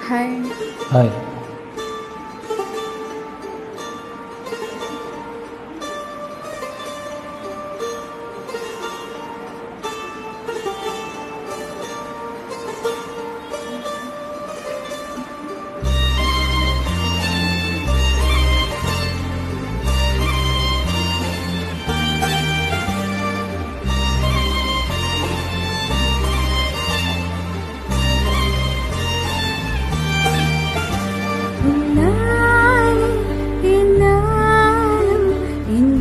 Hi. Hi.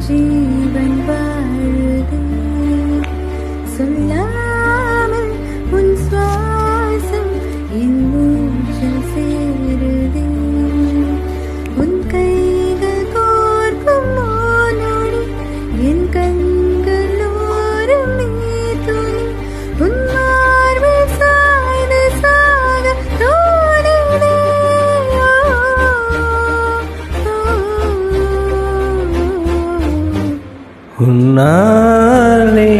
ஜீவன் வாழுதே சொல்லாமல் உன் சுவாசம் என் மூச்சில் சேருதே உன் கைகள் கோர்க்கும் நோனொடி என் கண்கள் ஓரம் நீதுளி உன் மார்பில் சாய்ந்து சாக தோணினே உன்னாலே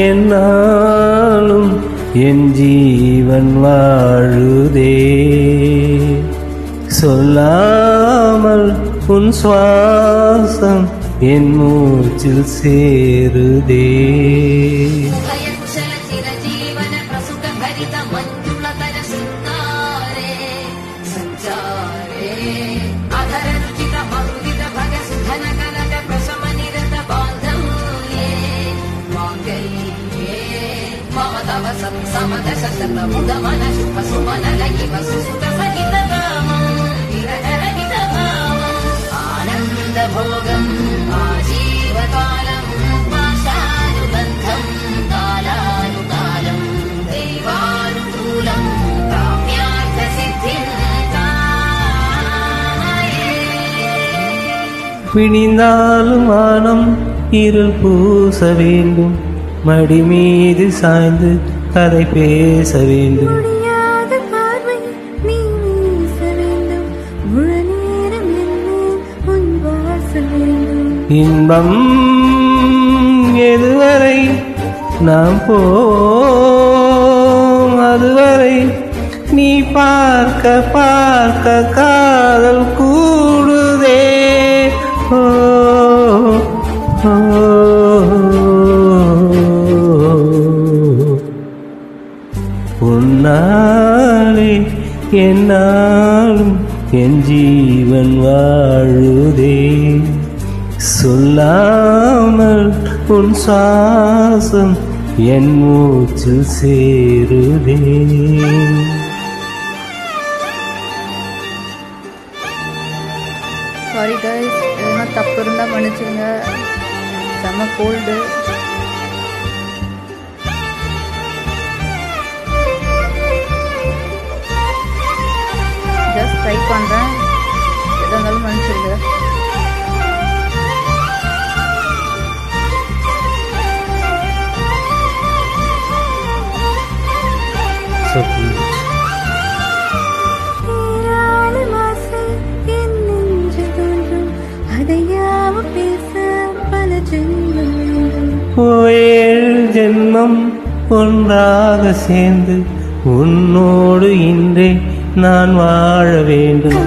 என்னாலும் என் ஜீவன் வாழுதே சொல்லாமல் உன் சுவாசம் என் மூச்சில் சேருதே. ஆனந்தபோகம் ஆஜீவகாலம் பாஷானுபந்தம் காலானுகாலம் தெய்வானுகூலம் காம்யார்த்த சித்திம் விடிந்தாலும் வானம் இருள் பூச வேண்டும், மடி மீது சாய்ந்து கதை பேச வேண்டும். முடியாத பார்வை நீ வீச வேண்டும், முழு நேரம் என்னை உன் வாசல் வேண்டும். இன்பம் எதுவரை நாம் போம் அதுவரை நீ பார்க்க பார்க்க காதல் கூடுதே. ஓ ஓ உன்னாலே என்னாலும் என் ஜீவன் வாழுதே சொல்லாமல் உன் சுவாசம் என் மூச்சில் சேருதே. சாரி கைஸ், எதுனா தப்பு இருந்தால் மன்னிச்சுங்க. செம்ம கோல்டு. ஜஸ்ட் ட்ரை பண்ணுறேன், எதாக இருந்தாலும் மன்னிச்சிருங்க. ஏழு ஜென்மம் ஒன்றாக சேர்ந்து உன்னோடு இன்றே நான் வாழ வேண்டும்.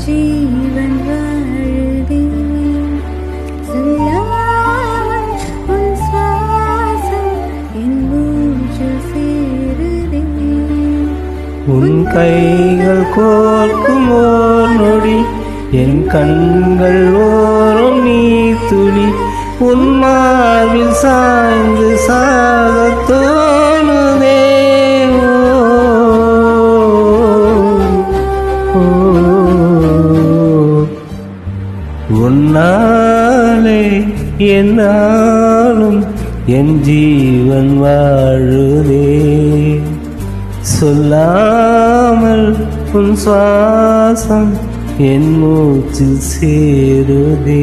ஜீவன் வாழுதே சொல்லாமல் உன் சுவாசம் என் மூச்சில் சேருதே. உன் கைகள் கோர்க்கும் ஓர் நொடி என் கண்கள் ஓரும் நீர் துளி உன் மார்பில் சாய்ந்து சாக தோணுதே. உன்னாலே என்னாலும் என் ஜீவன் வாழுதே சொல்லாமல் உன் சுவாசம் என் மூச்சில் சேருதே.